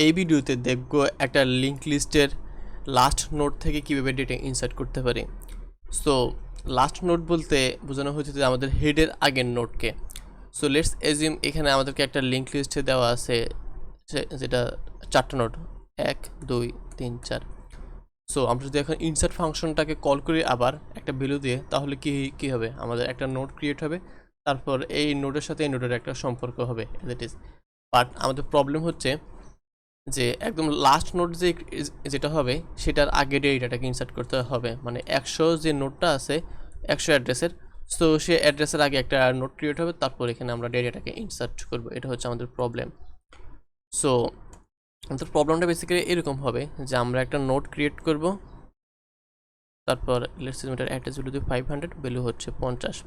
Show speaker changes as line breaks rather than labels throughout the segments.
এই ভিডিওতে দেখব একটা লিঙ্ক লিস্টের লাস্ট নোড থেকে কীভাবে ডেটা ইনসার্ট করতে পারি। সো লাস্ট নোড বলতে বোঝানো হচ্ছে যে আমাদের হেডের আগের নোডকে। সো লেটস এজিউম এখানে আমাদেরকে একটা লিঙ্ক লিস্টে দেওয়া আছে যেটা 4টা নোড 1 2 3 4। সো আমরা যদি এখন ইনসার্ট ফাংশনটাকে কল করি আবার একটা ভ্যালু দিয়ে, তাহলে কি হবে, আমাদের একটা নোড ক্রিয়েট হবে, তারপর এই নোডের সাথে এই নোডের একটা সম্পর্ক হবে দ্যাট ইজ। বাট আমাদের প্রবলেম হচ্ছে যে একদম লাস্ট নোড যেটা হবে সেটার আগে ডেটাটাকে ইনসার্ট করতে হবে, মানে 100 যে নোডটা আছে 100 অ্যাড্রেসের, সো সে অ্যাড্রেসের আগে একটা নোড ক্রিয়েট হবে, তারপর এখানে আমরা ডেটাটাকে ইনসার্ট করব। এটা হচ্ছে আমাদের প্রবলেম। সো আমাদের প্রবলেমটা বেসিক্যালি এরকম হবে যে আমরা একটা নোড ক্রিয়েট করব, তারপর লেটস সে এটার অ্যাড্রেস ভ্যালু 500, ভ্যালু হচ্ছে 50।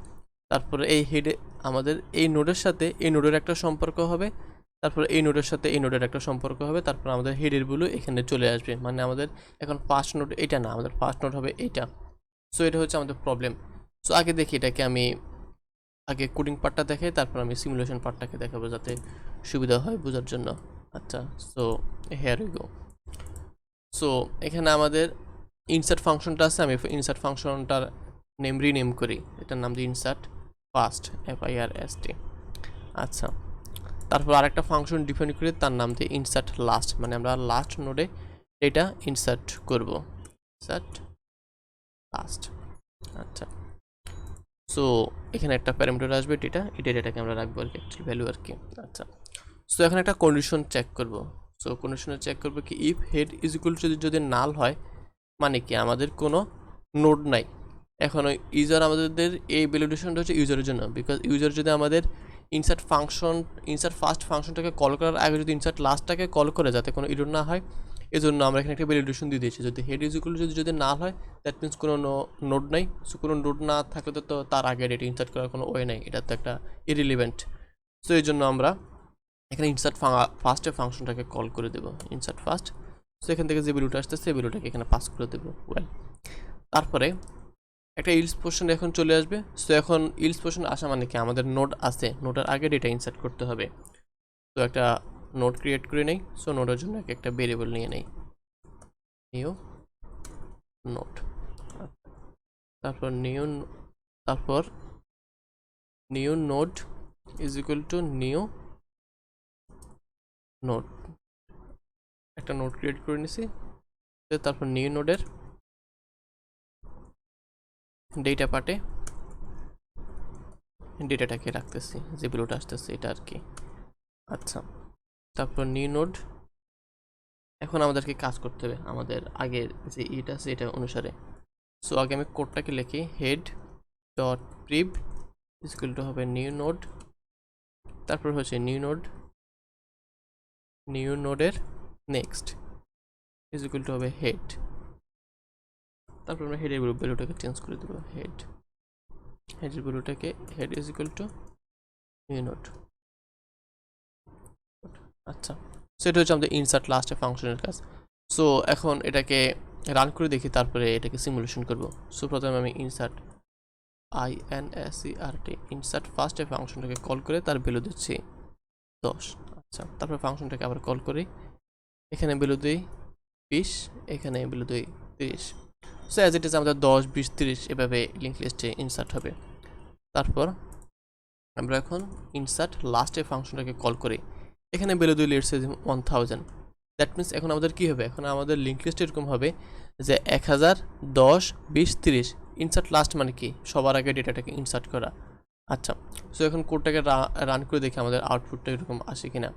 তারপরে এই হেডে আমাদের এই নোডের সাথে এই নোডের একটা সম্পর্ক হবে, তারপর এই নোডের সাথে এই নোডের একটা সম্পর্ক হবে, তারপর আমাদের হেডের ভ্যালু এখানে চলে আসবে। মানে আমাদের এখন ফার্স্ট নোড এটা না, আমাদের ফার্স্ট নোড হবে এইটা। সো এটা হচ্ছে আমাদের প্রবলেম। সো আগে দেখি এটাকে আমি আগে কোডিং পার্টটা দেখাই, তারপর আমি সিমুলেশন পার্টটাকে দেখাবো যাতে সুবিধা হয় বোঝার জন্য। আচ্ছা, so here we go. So এখানে আমাদের ইনসার্ট ফাংশনটা আছে, আমি ইনসার্ট ফাংশনটার নেম রিনেম করি, এটার নাম দিই ইনসার্ট ফার্স্ট, FIRST। আচ্ছা, তারপর আরেকটা ফাংশন ডিফাইন করে তার নাম দিয়ে ইনসার্ট লাস্ট, মানে আমরা লাস্ট নোডে ডেটা ইনসার্ট করব, ইনসার্ট লাস্ট। আচ্ছা, সো এখানে একটা প্যারামিটার আসবে ডেটা, এই ডেটাটাকে আমরা রাখবো আর কি, অ্যাকচুয়ালি ভ্যালু আর কি। আচ্ছা, সো এখন একটা কন্ডিশন চেক করব। সো কন্ডিশনে চেক করবো কি if head is equal two যদি নাল হয়, মানে কি আমাদের কোনো নোড নাই। এখন ওই ইউজার আমাদের এই ভ্যালিডেশনটা হচ্ছে ইউজারের জন্য, বিকজ ইউজার যদি আমাদের ইনসার্ট ফার্স্ট ফাংশনটাকে কল করার আগে যদি ইনসার্ট লাস্টটাকে কল করে যাতে কোনো এরর না হয়, এই জন্য আমরা এখানে একটা ভ্যালিডেশন দিয়ে দিয়েছি। যদি হেড ইজ ইকুয়াল যদি নাল হয়, দ্যাট মিনস কোনো নোড নাই। সো কোনো নোড না থাকলে তো তার আগে ডেটা ইনসার্ট করার কোনো ওয়ে নাই, এটা তো একটা ইরিলিভেন্ট। সো এই জন্য আমরা এখানে ইনসার্ট ফার্স্টের ফাংশনটাকে কল করে দেবো, ইনসার্ট ফার্স্ট। সো এখান থেকে যে ভ্যালুটা আসছে সেই ভ্যালুটাকে এখানে পাস করে দেবো। ওয়েল, তারপরে একটা ইলস পোর্শন এখন চলে আসবে। সো এখন ইলস পোর্শন আসা মানে কি আমাদের নোড আছে, নোডের আগে ডেটা ইনসার্ট করতে হবে। তো একটা নোড ক্রিয়েট করে নেই। সো নোডের জন্য একটা ভেরিয়েবল নিয়ে নেই, নিউ নোড। তারপর new node is equal to new node, একটা নোড ক্রিয়েট করে নিছি। তারপর নিউ নোডের ডেটা পার্টে ডেটাটাকে রাখতেছি, যে ভ্যালুটা আসতেছে এটা আর কি। আচ্ছা, তারপর নিউ নোড, এখন আমাদেরকে কাজ করতে হবে আমাদের আগের যে এটা আছে এটা অনুসারে। সো আগে আমি কোডটাকে লিখি, head dot prev is equal to হবে নিউ নোড, তারপর হচ্ছে নিউ নোডের নেক্সট ইজ ইকুয়াল টু হবে হেড, তারপর আমরা হেডের ভ্যালুটাকে চেঞ্জ করে দেবো, হেডের ভ্যালুটাকে head is equal to new node. আচ্ছা, সো এটা হচ্ছে আমাদের ইনসার্ট লাস্টে ফাংশনের কাজ। সো এখন এটাকে রান করে দেখি, তারপরে এটাকে সিমুলেশন করব। সো প্রথমে আমি ইনসার্ট ইনসার্ট ফার্স্টে ফাংশনটাকে কল করে তার ভ্যালু দিচ্ছি 10। আচ্ছা, তারপর ফাংশনটাকে আবার কল করি, এখানে ভ্যালু দিই 20, এখানে ভ্যালু দিই 30। সো অ্যাজ ইট ইজ আমাদের 10 20 30 এভাবে লিঙ্ক লিস্টে ইনসার্ট হবে। তারপর আমরা এখন ইনসার্ট লাস্টে ফাংশনটাকে কল করি, এখানে ভ্যালু দিই লেটস সে 1000। দ্যাট মিনস এখন আমাদের কী হবে, এখন আমাদের লিঙ্ক লিস্ট এরকম হবে যে 1000 10 20 30। ইনসার্ট লাস্ট মানে কি সবার আগে ডেটাটাকে ইনসার্ট করা। আচ্ছা, সো এখন কোডটাকে রান করে দেখি আমাদের আউটপুটটা এরকম আসে কিনা।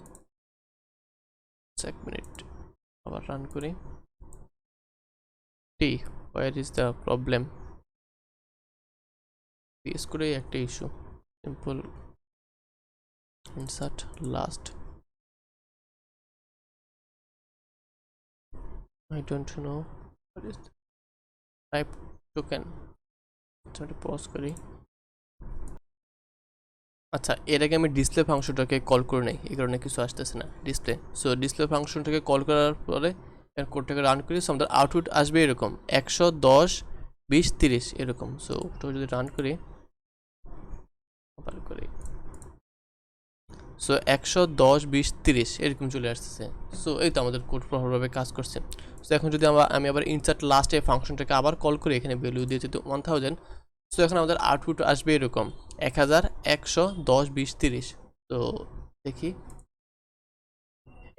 এক মিনিট, আবার রান করি। Where is the problem, PS করে একটা issue, simple insert last, I don't know what is type token. এটা পজ করি। আচ্ছা, এর আগে আমি ডিসপ্লে ফাংশনটাকে কল করে নেই, এই কারণে কিছু আসতেছে না ডিসপ্লে। সো ডিসপ্লে ফাংশনটাকে কল করার পরে কোডটাকে রান করি, সো আমাদের আউটপুট আসবে এরকম 110 20 30 এরকম। সো ওটা যদি রান করি, সো 110 20 30 এরকম চলে আসতেছে। সো এই তো আমাদের কোড প্রপারভাবে কাজ করছে। সো এখন যদি আমি আবার ইনসার্ট লাস্টে ফাংশনটাকে আবার কল করি, এখানে ভ্যালু দিয়ে যেহেতু 1000, সো এখন আমাদের আউটপুট আসবে এরকম 1110 20 30। তো দেখি,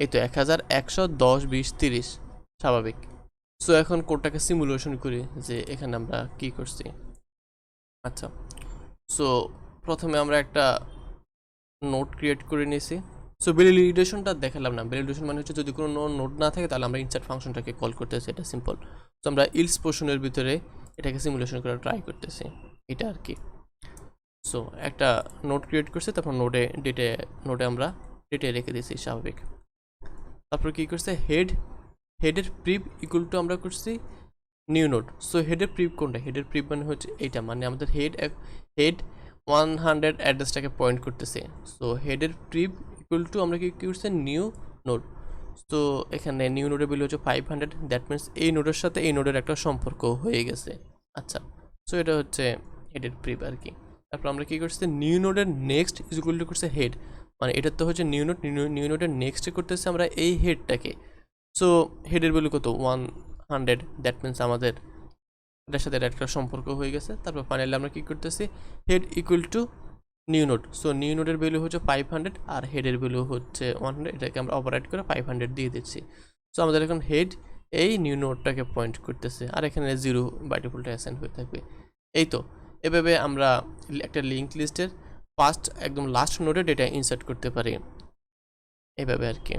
এই তো 1110 20 30 স্বাভাবিক। সো এখন কোডটাকে সিমুলেশন করি যে এখানে আমরা কি করছি। আচ্ছা, সো প্রথমে আমরা একটা নোট ক্রিয়েট করে নিয়েছি। সো ভ্যালিডেশনটা দেখালাম না। ভ্যালিডেশন মানে হচ্ছে যদি কোনো নোট না থাকে তাহলে আমরা ইনসার্ট ফাংশনটাকে কল করতেছি, এটা সিম্পল। তো আমরা ইলস পোর্শনের ভিতরে এটাকে সিমুলেশন করে ট্রাই করতেছি, এটা আর কি। সো একটা নোট ক্রিয়েট করছে, তারপর নোটে আমরা ডেটে রেখে দিয়েছি স্বাভাবিক। তারপর কী করছে, হেডের প্রিভ ইকুয়াল টু আমরা করছি নিউ নোট। সো হেডের প্রিভ কোনটা, হেডের প্রিভ মানে হচ্ছে এইটা, মানে আমাদের হেড 100 অ্যাড্রেসটাকে পয়েন্ট করতেছে। সো হেডের প্রিভ ইকুয়াল টু আমরা কি করছি নিউ নোড। তো এখানে নিউ নোডের ভ্যালু হচ্ছে 500, দ্যাট মিনস এই নোডের সাথে এই নোডের একটা সম্পর্ক হয়ে গেছে। আচ্ছা, সো এটা হচ্ছে হেডের প্রিভ আর কি। তারপর আমরা কী করছি, নিউ নোডের নেক্সট ইজ ইকুয়াল টু করছে হেড, মানে এটার তো হচ্ছে নিউ নোডের নেক্সটে করতেছে আমরা এই হেডটাকে। সো হেডের ভ্যালু কত 100, দ্যাট মিনস আমাদের এটার সাথে এটা একটা সম্পর্ক হয়ে গেছে। তারপর ফাইনালি আমরা কী করতেছি, head equal to new node. So new নোডের ভ্যালু হচ্ছে 500 আর হেডের ভ্যালু হচ্ছে 100, এটাকে আমরা অপারেট করে 500 দিয়ে দিচ্ছি। সো আমাদের এখন হেড এই নিউ নোডটাকে পয়েন্ট করতেছে, আর এখানে 0 বাই ডিফল্ট অ্যাসাইন হয়ে থাকবে। এই তো এভাবে আমরা একটা লিঙ্ক লিস্টের একদম লাস্ট নোডে ডেটা ইনসার্ট করতে পারি, এভাবে আর কি।